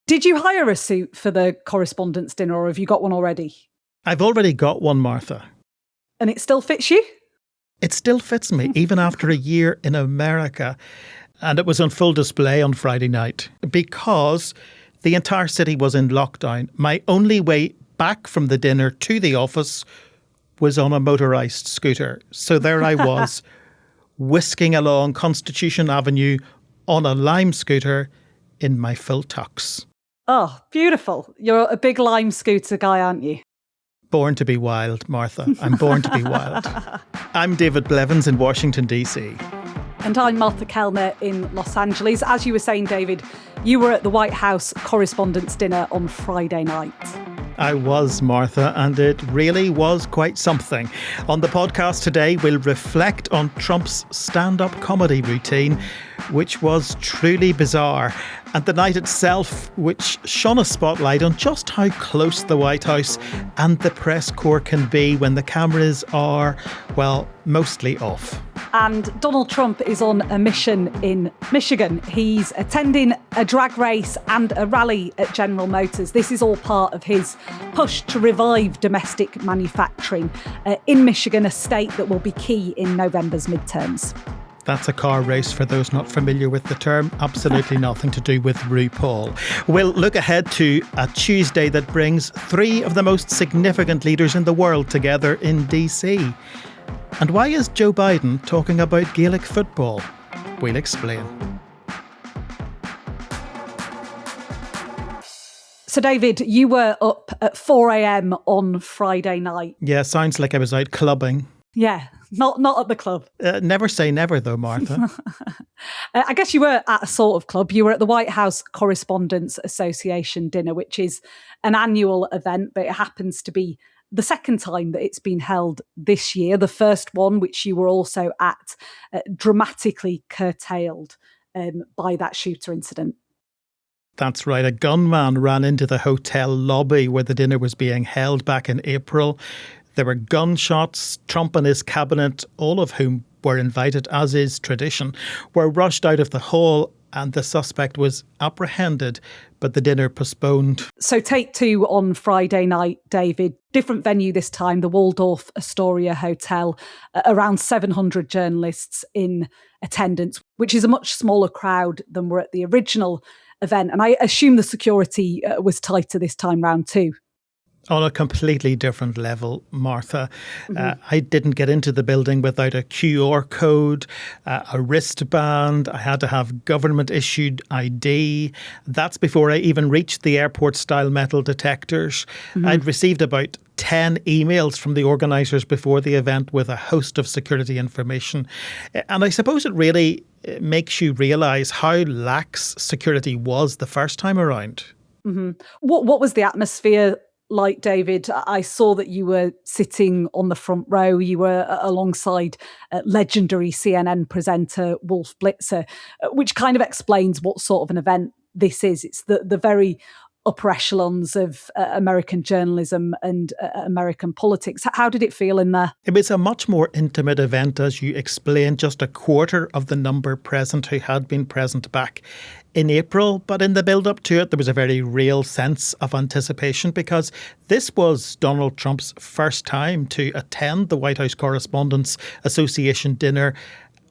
Did you hire a suit for the correspondents' dinner, or have you got one already? I've already got one, Martha. And it still fits you? It still fits me, even after a year in America. And it was on full display on Friday night because the entire city was in lockdown. My only way back from the dinner to the office was on a motorised scooter. So there I was, whisking along Constitution Avenue on a Lime scooter in my full tux. Oh, beautiful. You're a big Lime scooter guy, aren't you? Born to be wild, Martha. I'm born to be wild. I'm David Blevins in Washington, D.C. And I'm Martha Kellner in Los Angeles. As you were saying, David, you were at the White House Correspondents Dinner on Friday night. I was, Martha, and it really was quite something. On the podcast today, we'll reflect on Trump's stand-up comedy routine, which was truly bizarre, and the night itself, which shone a spotlight on just how close the White House and the press corps can be when the cameras are, well, mostly off. And Donald Trump is on a mission in Michigan. He's attending a drag race and a rally at General Motors. This is all part of his push to revive domestic manufacturing in Michigan, a state that will be key in November's midterms. That's a car race for those not familiar with the term. Absolutely nothing to do with RuPaul. We'll look ahead to a Tuesday that brings three of the most significant leaders in the world together in DC. And why is Joe Biden talking about Gaelic football? We'll explain. So, David, you were up at 4 a.m. on Friday night. Yeah, sounds like I was out clubbing. Yeah, not at the club. Never say never, though, Martha. I guess you were at a sort of club. You were at the White House Correspondents Association dinner, which is an annual event, but it happens to be the second time that it's been held this year. The first one, which you were also at, dramatically curtailed by that shooter incident. That's right. A gunman ran into the hotel lobby where the dinner was being held back in April. There were gunshots. Trump and his cabinet, all of whom were invited, as is tradition, were rushed out of the hall, and the suspect was apprehended, but the dinner postponed. So take two on Friday night, David. Different venue this time, the Waldorf Astoria Hotel. Around 700 journalists in attendance, which is a much smaller crowd than were at the original event. And I assume the security was tighter this time round too. On a completely different level, Martha. I didn't get into the building without a QR code, a wristband. I had to have government-issued ID. That's before I even reached the airport-style metal detectors. I'd received about 10 emails from the organisers before the event with a host of security information. And I suppose it really makes you realise how lax security was the first time around. What was the atmosphere like, David? I saw that you were sitting on the front row. You were alongside legendary CNN presenter Wolf Blitzer, which kind of explains what sort of an event this is. It's the very upper echelons of American journalism and American politics. How did it feel in there? It was a much more intimate event, as you explained, just a quarter of the number present who had been present back in April. But in the build-up to it, there was a very real sense of anticipation because this was Donald Trump's first time to attend the White House Correspondents Association dinner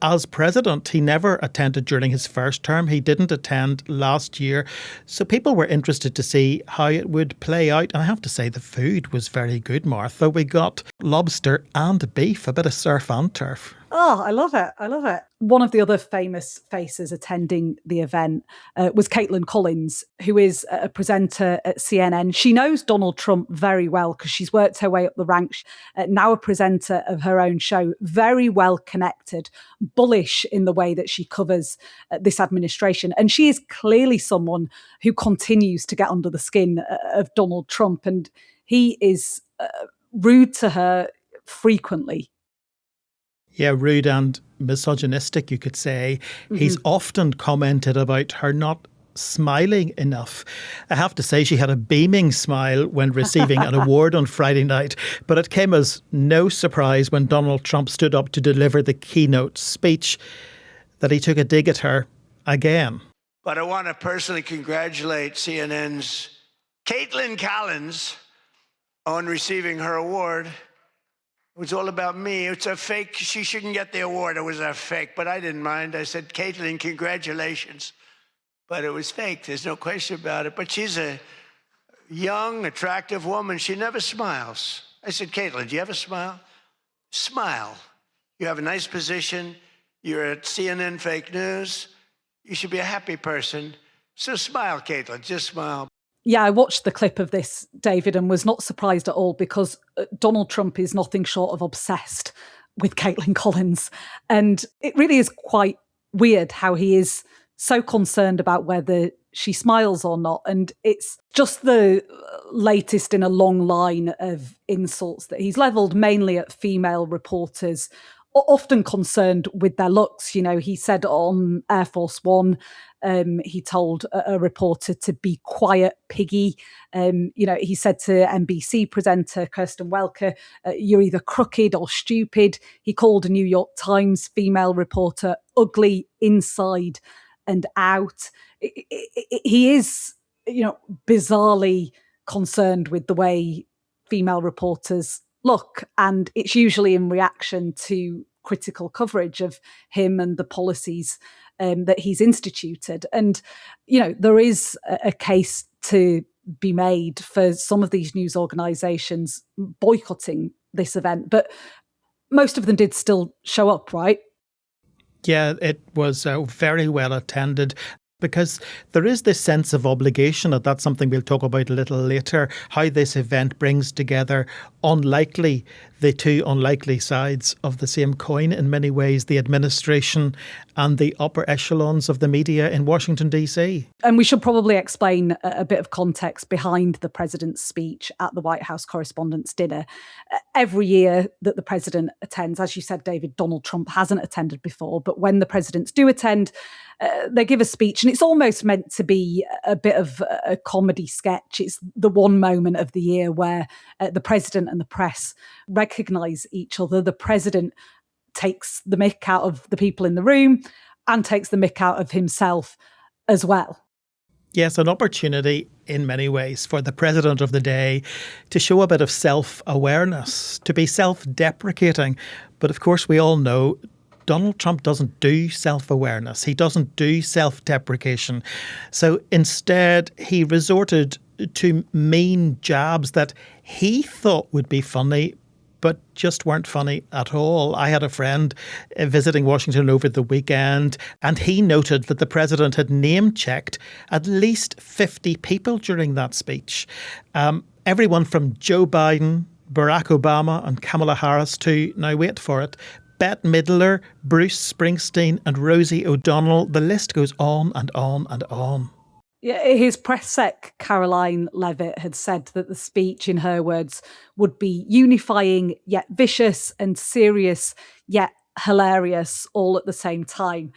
as president. He never attended during his first term. He didn't attend last year. So people were interested to see how it would play out. And I have to say, the food was very good, Martha. We got lobster and beef, a bit of surf and turf. Oh, I love it. I love it. One of the other famous faces attending the event was Caitlin Collins, who is a presenter at CNN. She knows Donald Trump very well because she's worked her way up the ranks, now a presenter of her own show, very well connected, bullish in the way that she covers this administration. And she is clearly someone who continues to get under the skin of Donald Trump. And he is rude to her frequently. Yeah, rude and misogynistic, you could say. He's often commented about her not smiling enough. I have to say she had a beaming smile when receiving an award on Friday night, but it came as no surprise when Donald Trump stood up to deliver the keynote speech that he took a dig at her again. But I want to personally congratulate CNN's Caitlin Collins on receiving her award. It was all about me. It's a fake. She shouldn't get the award. It was a fake, but I didn't mind. I said, Caitlin, congratulations. But it was fake. There's no question about it. But she's a young, attractive woman. She never smiles. I said, Caitlin, do you have a smile? Smile. You have a nice position. You're at CNN Fake News. You should be a happy person. So smile, Caitlin. Just smile. Yeah, I watched the clip of this, David, and was not surprised at all because Donald Trump is nothing short of obsessed with Caitlin Collins. And it really is quite weird how he is so concerned about whether she smiles or not. And it's just the latest in a long line of insults that he's levelled mainly at female reporters, often concerned with their looks. You know, he said on Air Force One, he told a reporter to be quiet, piggy. He said to NBC presenter Kirsten Welker, you're either crooked or stupid. He called a New York Times female reporter ugly inside and out. He is, bizarrely concerned with the way female reporters look, and it's usually in reaction to critical coverage of him and the policies that he's instituted. And, there is a case to be made for some of these news organisations boycotting this event, but most of them did still show up, right? Yeah, it was very well attended. Because there is this sense of obligation, and that's something we'll talk about a little later, how this event brings together the two unlikely sides of the same coin in many ways, the administration and the upper echelons of the media in Washington, D.C. And we should probably explain a bit of context behind the president's speech at the White House Correspondents Dinner. Every year that the president attends, as you said, David, Donald Trump hasn't attended before, but when the presidents do attend, they give a speech, and it's almost meant to be a bit of a comedy sketch. It's the one moment of the year where the president and the press recognise each other. The president takes the mick out of the people in the room and takes the mick out of himself as well. Yes, an opportunity in many ways for the president of the day to show a bit of self-awareness, to be self-deprecating. But of course, we all know Donald Trump doesn't do self-awareness. He doesn't do self-deprecation. So instead, he resorted to mean jabs that he thought would be funny, but just weren't funny at all. I had a friend visiting Washington over the weekend, and he noted that the president had name-checked at least 50 people during that speech. Everyone from Joe Biden, Barack Obama and Kamala Harris to, now wait for it, Bette Midler, Bruce Springsteen and Rosie O'Donnell. The list goes on and on and on. Yeah, his press sec, Caroline Levitt, had said that the speech, in her words, would be unifying yet vicious and serious yet hilarious all at the same time.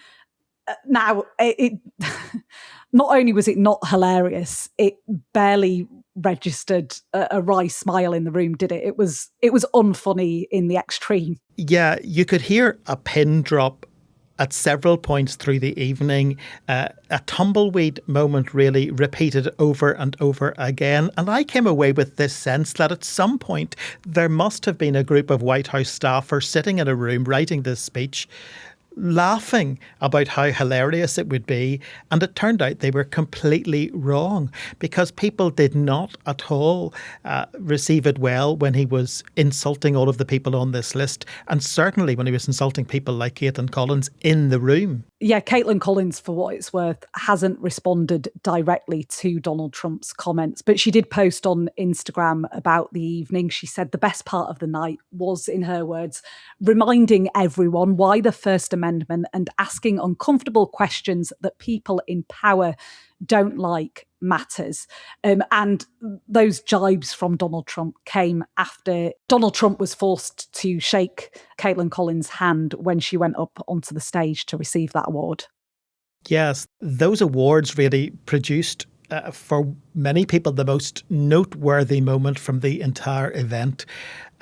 Now, it not only was it not hilarious, it barely registered a wry smile in the room, did it? It was unfunny in the extreme. Yeah, you could hear a pin drop at several points through the evening. A tumbleweed moment really repeated over and over again. And I came away with this sense that at some point there must have been a group of White House staffers sitting in a room writing this speech, laughing about how hilarious it would be. And it turned out they were completely wrong, because people did not at all receive it well when he was insulting all of the people on this list, and certainly when he was insulting people like Caitlin Collins in the room. Yeah, Caitlin Collins, for what it's worth, hasn't responded directly to Donald Trump's comments, but she did post on Instagram about the evening. She said the best part of the night was, in her words, reminding everyone why the First Amendment and asking uncomfortable questions that people in power don't like matters. And those jibes from Donald Trump came after Donald Trump was forced to shake Caitlin Collins' hand when she went up onto the stage to receive that award. Yes, those awards really produced for many people the most noteworthy moment from the entire event.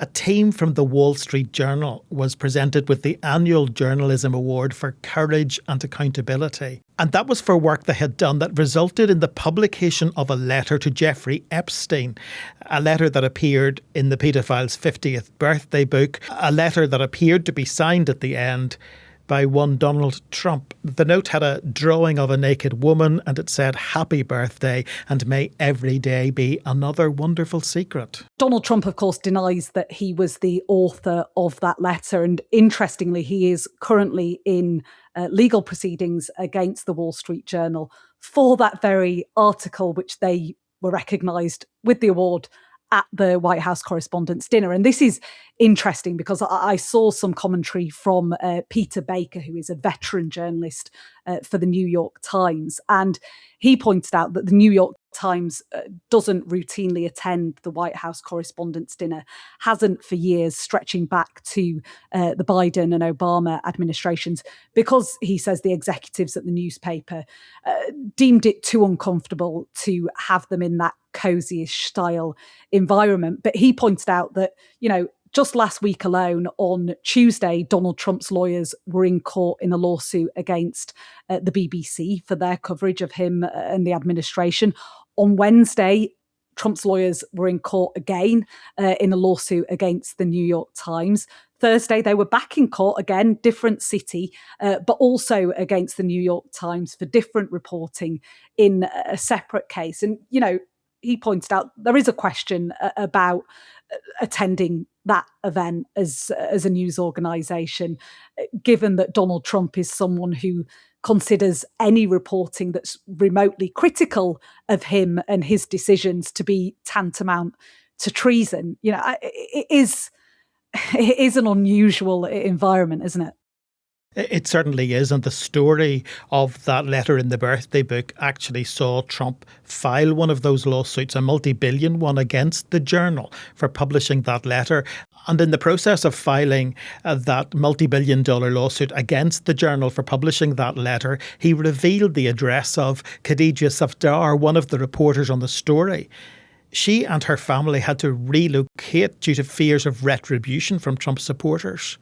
a team from the Wall Street Journal was presented with the annual Journalism Award for Courage and Accountability. And that was for work they had done that resulted in the publication of a letter to Jeffrey Epstein, a letter that appeared in the paedophile's 50th birthday book, a letter that appeared to be signed at the end by one Donald Trump. The note had a drawing of a naked woman and it said, "Happy birthday and may every day be another wonderful secret." Donald Trump, of course, denies that he was the author of that letter. And interestingly, he is currently in legal proceedings against the Wall Street Journal for that very article, which they were recognised with the award at the White House Correspondents Dinner. And this is interesting because I saw some commentary from Peter Baker, who is a veteran journalist for the New York Times. And he pointed out that the New York Times doesn't routinely attend the White House Correspondents' Dinner, hasn't for years, stretching back to the Biden and Obama administrations, because he says the executives at the newspaper deemed it too uncomfortable to have them in that cozy-ish style environment. But he pointed out that, you know, just last week alone, on Tuesday, Donald Trump's lawyers were in court in a lawsuit against the BBC for their coverage of him and the administration. On Wednesday, Trump's lawyers were in court again in a lawsuit against the New York Times. Thursday, they were back in court again, different city, but also against the New York Times for different reporting in a separate case. And, you know, he pointed out there is a question about attending that event as a news organisation, given that Donald Trump is someone who considers any reporting that's remotely critical of him and his decisions to be tantamount to treason. You know, it is an unusual environment, isn't it? It certainly is. And the story of that letter in the birthday book actually saw Trump file one of those lawsuits, a multi-billion one, against the Journal for publishing that letter. And in the process of filing that multi-billion-dollar lawsuit against the Journal for publishing that letter, he revealed the address of Khadija Safdar, one of the reporters on the story. She and her family had to relocate due to fears of retribution from Trump supporters.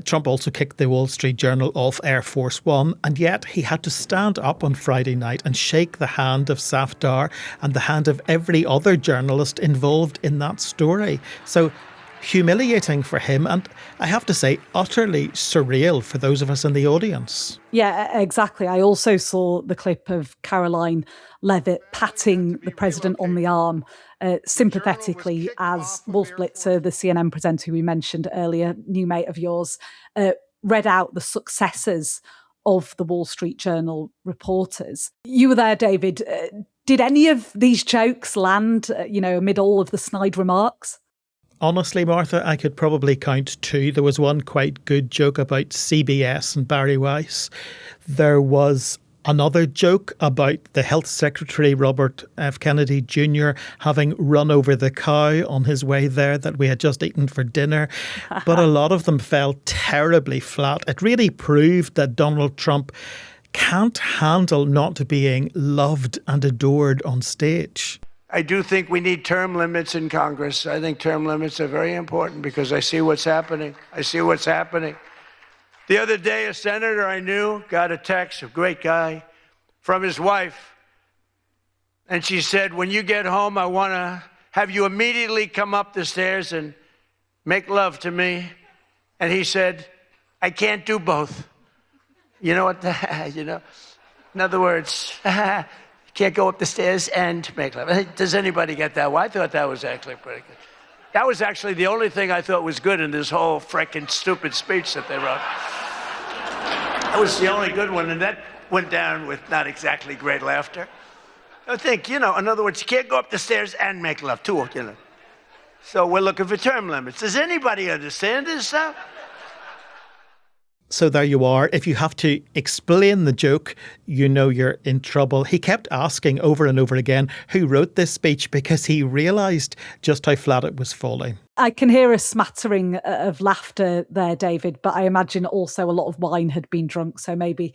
Trump also kicked the Wall Street Journal off Air Force One, and yet he had to stand up on Friday night and shake the hand of Safdar and the hand of every other journalist involved in that story. So humiliating for him, and I have to say, utterly surreal for those of us in the audience. Yeah, exactly. I also saw the clip of Caroline Levitt patting the president on the arm sympathetically as Wolf Blitzer, the CNN presenter who we mentioned earlier, new mate of yours, read out the successes of the Wall Street Journal reporters. You were there, David. Did any of these jokes land, amid all of the snide remarks? Honestly, Martha, I could probably count two. There was one quite good joke about CBS and Barry Weiss. There was another joke about the Health Secretary, Robert F. Kennedy Jr., having run over the cow on his way there that we had just eaten for dinner. But a lot of them fell terribly flat. It really proved that Donald Trump can't handle not being loved and adored on stage. I do think we need term limits in Congress. I think term limits are very important because I see what's happening. The other day, a senator I knew got a text, a great guy, from his wife. And she said, when you get home, I want to have you immediately come up the stairs and make love to me. And he said, I can't do both. You know what? In other words, can't go up the stairs and make love. Does anybody get that? Well, I thought that was actually pretty good. That was actually the only thing I thought was good in this whole frickin' stupid speech that they wrote. That was the only good one, and that went down with not exactly great laughter. I think, in other words, you can't go up the stairs and make love, too, So we're looking for term limits. Does anybody understand this stuff? So there you are. If you have to explain the joke, you're in trouble. He kept asking over and over again who wrote this speech because he realised just how flat it was falling. I can hear a smattering of laughter there, David, but I imagine also a lot of wine had been drunk. So maybe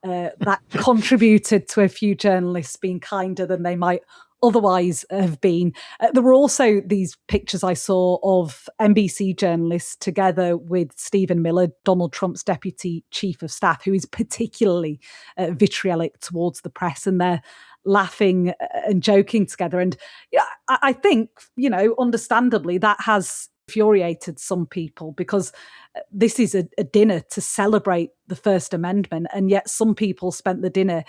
that contributed to a few journalists being kinder than they might otherwise have been. There were also these pictures I saw of NBC journalists together with Stephen Miller, Donald Trump's deputy chief of staff, who is particularly vitriolic towards the press, and they're laughing and joking together. And yeah, I think, understandably, that has infuriated some people, because this is a dinner to celebrate the First Amendment, and yet some people spent the dinner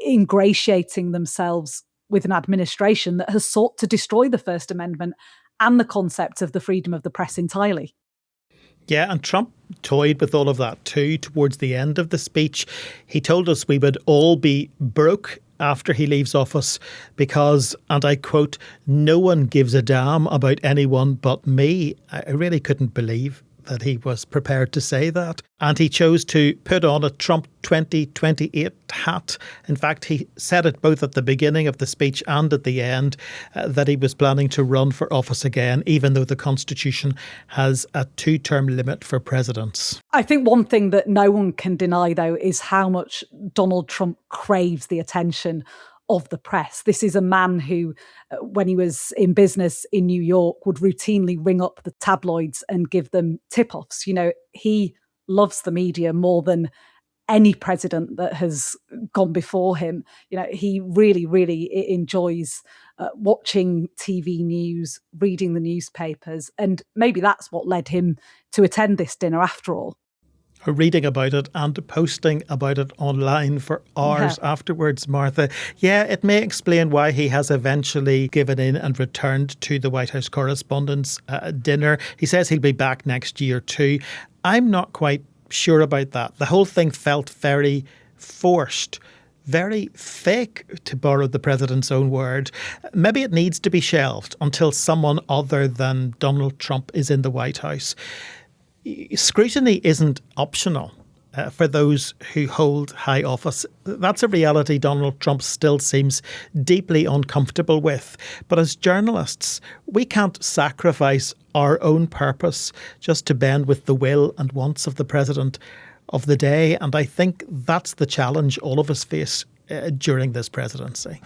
ingratiating themselves with an administration that has sought to destroy the First Amendment and the concept of the freedom of the press entirely. Yeah, and Trump toyed with all of that too towards the end of the speech. He told us we would all be broke after he leaves office because, and I quote, "no one gives a damn about anyone but me." I really couldn't believe that he was prepared to say that. And he chose to put on a Trump 2028 hat. In fact, he said it both at the beginning of the speech and at the end that he was planning to run for office again, even though the Constitution has a 2-term limit for presidents. I think one thing that no one can deny, though, is how much Donald Trump craves the attention of the press. This is a man who, when he was in business in New York, would routinely ring up the tabloids and give them tip-offs. He loves the media more than any president that has gone before him. He really, really enjoys watching TV news, reading the newspapers, and maybe that's what led him to attend this dinner after all. Reading about it and posting about it online for hours afterwards, Martha. Yeah, it may explain why he has eventually given in and returned to the White House Correspondents Dinner. He says he'll be back next year too. I'm not quite sure about that. The whole thing felt very forced, very fake, to borrow the president's own word. Maybe it needs to be shelved until someone other than Donald Trump is in the White House. Scrutiny isn't optional for those who hold high office. That's a reality Donald Trump still seems deeply uncomfortable with. But as journalists, we can't sacrifice our own purpose just to bend with the will and wants of the president of the day. And I think that's the challenge all of us face during this presidency.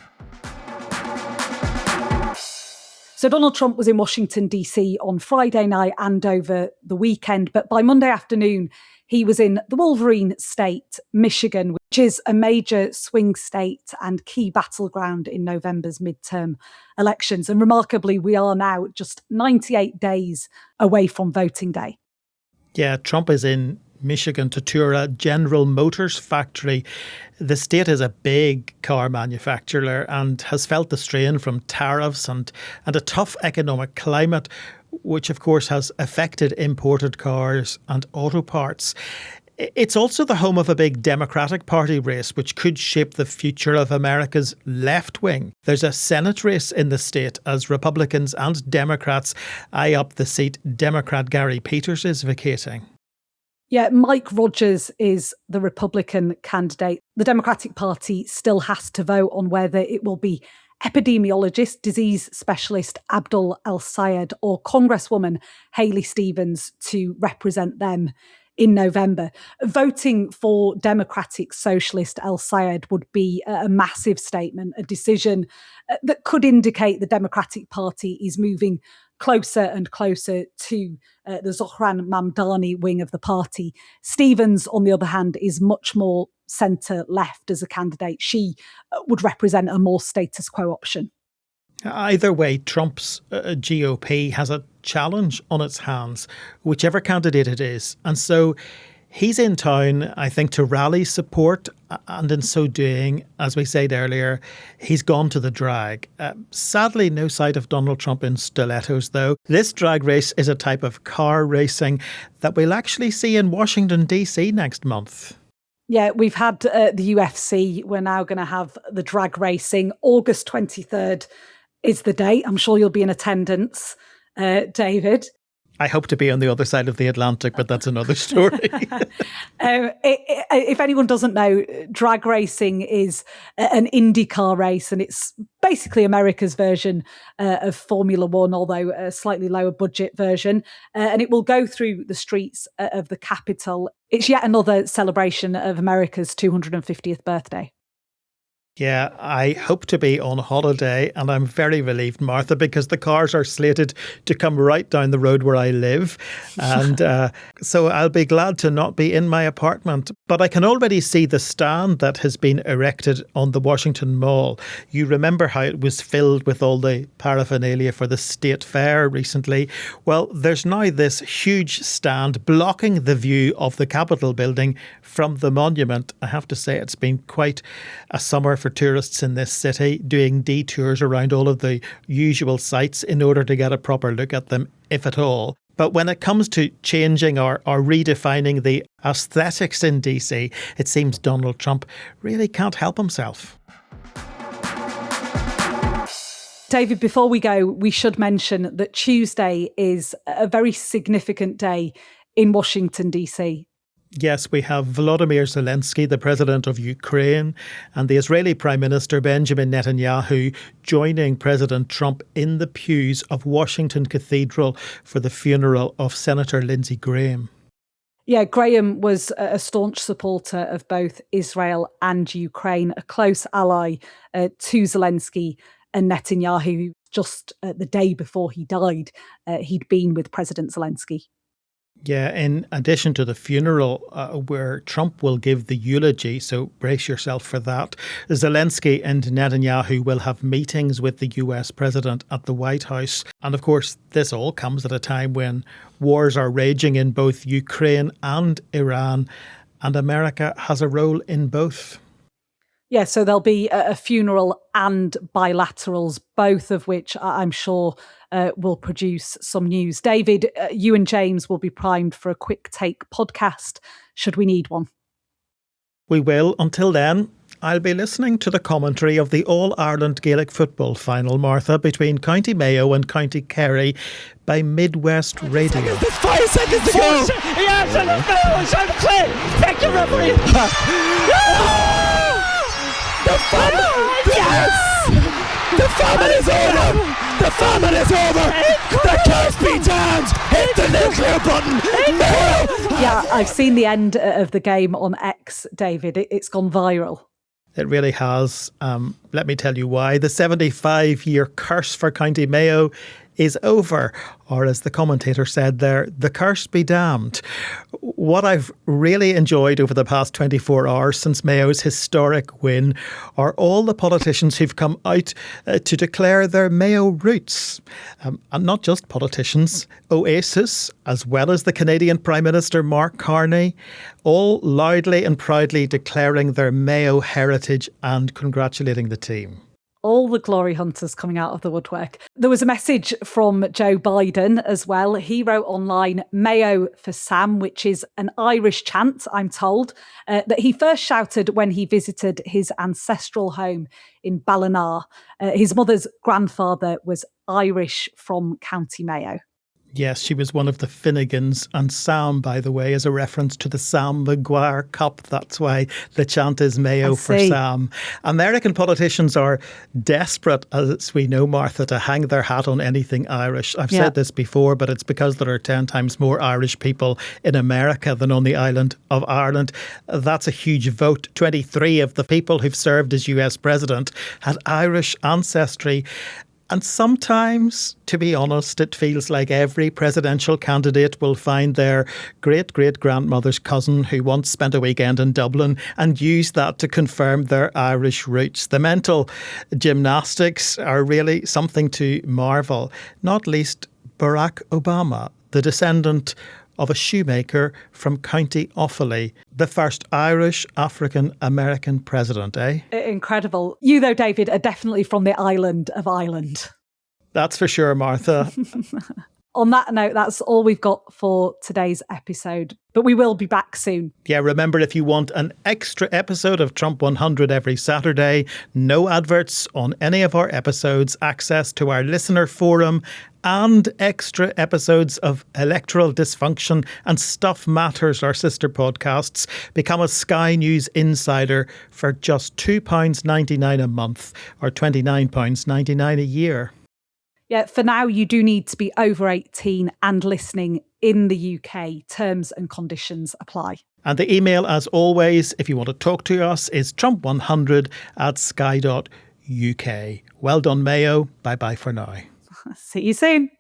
So Donald Trump was in Washington, D.C. on Friday night and over the weekend. But by Monday afternoon, he was in the Wolverine state, Michigan, which is a major swing state and key battleground in November's midterm elections. And remarkably, we are now just 98 days away from voting day. Yeah, Trump is in Michigan to tour a General Motors factory. The state is a big car manufacturer and has felt the strain from tariffs and a tough economic climate, which of course has affected imported cars and auto parts. It's also the home of a big Democratic Party race, which could shape the future of America's left wing. There's a Senate race in the state as Republicans and Democrats eye up the seat Democrat Gary Peters is vacating. Yeah, Mike Rogers is the Republican candidate. The Democratic Party still has to vote on whether it will be epidemiologist, disease specialist Abdul El-Sayed or Congresswoman Haley Stevens to represent them in November. Voting for Democratic Socialist El-Sayed would be a massive statement, a decision that could indicate the Democratic Party is moving closer and closer to the Zohran Mamdani wing of the party. Stevens, on the other hand, is much more centre-left as a candidate. She would represent a more status quo option. Either way, Trump's GOP has a challenge on its hands, whichever candidate it is. And so he's in town, I think, to rally support. And in so doing, as we said earlier, he's gone to the drag. Sadly, no sight of Donald Trump in stilettos, though. This drag race is a type of car racing that we'll actually see in Washington, D.C. next month. Yeah, we've had the UFC. We're now going to have the drag racing. August 23rd is the date. I'm sure you'll be in attendance, David. I hope to be on the other side of the Atlantic, but that's another story. If anyone doesn't know, drag racing is an IndyCar race, and it's basically America's version of Formula One, although a slightly lower budget version. And it will go through the streets of the capital. It's yet another celebration of America's 250th birthday. Yeah, I hope to be on holiday, and I'm very relieved, Martha, because the cars are slated to come right down the road where I live. And so I'll be glad to not be in my apartment. But I can already see the stand that has been erected on the Washington Mall. You remember how it was filled with all the paraphernalia for the State Fair recently? Well, there's now this huge stand blocking the view of the Capitol building from the monument. I have to say it's been quite a summer for tourists in this city, doing detours around all of the usual sites in order to get a proper look at them, if at all. But when it comes to changing or redefining the aesthetics in DC, it seems Donald Trump really can't help himself. David, before we go, we should mention that Tuesday is a very significant day in Washington, DC. Yes, we have Volodymyr Zelenskyy, the president of Ukraine, and the Israeli Prime Minister Benjamin Netanyahu joining President Trump in the pews of Washington Cathedral for the funeral of Senator Lindsey Graham. Yeah, Graham was a staunch supporter of both Israel and Ukraine, a close ally to Zelenskyy and Netanyahu. Just the day before he died, he'd been with President Zelenskyy. Yeah, in addition to the funeral where Trump will give the eulogy, so brace yourself for that, Zelenskyy and Netanyahu will have meetings with the US president at the White House. And of course, this all comes at a time when wars are raging in both Ukraine and Iran, and America has a role in both. Yeah, so there'll be a funeral and bilaterals, both of which I'm sure will produce some news. David, you and James will be primed for a quick take podcast, should we need one. We will. Until then, I'll be listening to the commentary of the All-Ireland Gaelic football final, Martha, between County Mayo and County Kerry by Midwest Radio. There's 5 seconds to go! Yes, and the foul is unclear! Thank you, referee! The famine! Yes! The famine is over! The famine is over! The curse be damned! Hit the nuclear button! No! Yeah, I've seen the end of the game on X, David. It's gone viral. It really has. Let me tell you why. The 75-year curse for County Mayo is over, or as the commentator said there, the curse be damned. What I've really enjoyed over the past 24 hours since Mayo's historic win are all the politicians who've come out to declare their Mayo roots. And not just politicians, Oasis, as well as the Canadian Prime Minister Mark Carney, all loudly and proudly declaring their Mayo heritage and congratulating the team. All the glory hunters coming out of the woodwork. There was a message from Joe Biden as well. He wrote online, Mayo for Sam, which is an Irish chant, I'm told, that he first shouted when he visited his ancestral home in Ballina. His mother's grandfather was Irish from County Mayo. Yes, she was one of the Finnegans, and Sam, by the way, is a reference to the Sam Maguire Cup. That's why the chant is Mayo for Sam. American politicians are desperate, as we know, Martha, to hang their hat on anything Irish. I've said this before, but it's because there are 10 times more Irish people in America than on the island of Ireland. That's a huge vote. 23 of the people who've served as US president had Irish ancestry. And sometimes, to be honest, it feels like every presidential candidate will find their great-great-grandmother's cousin who once spent a weekend in Dublin and use that to confirm their Irish roots. The mental gymnastics are really something to marvel, not least Barack Obama, the descendant of a shoemaker from County Offaly, the first Irish African-American president, eh? Incredible. You, though, David, are definitely from the island of Ireland. That's for sure, Martha. On that note, that's all we've got for today's episode, but we will be back soon. Yeah, remember, if you want an extra episode of Trump 100 every Saturday, no adverts on any of our episodes, access to our listener forum, and extra episodes of Electoral Dysfunction and Stuff Matters, our sister podcasts, become a Sky News Insider for just £2.99 a month or £29.99 a year. Yeah, for now, you do need to be over 18 and listening in the UK. Terms and conditions apply. And the email, as always, if you want to talk to us, is trump100@sky.uk. Well done, Mayo. Bye-bye for now. See you soon.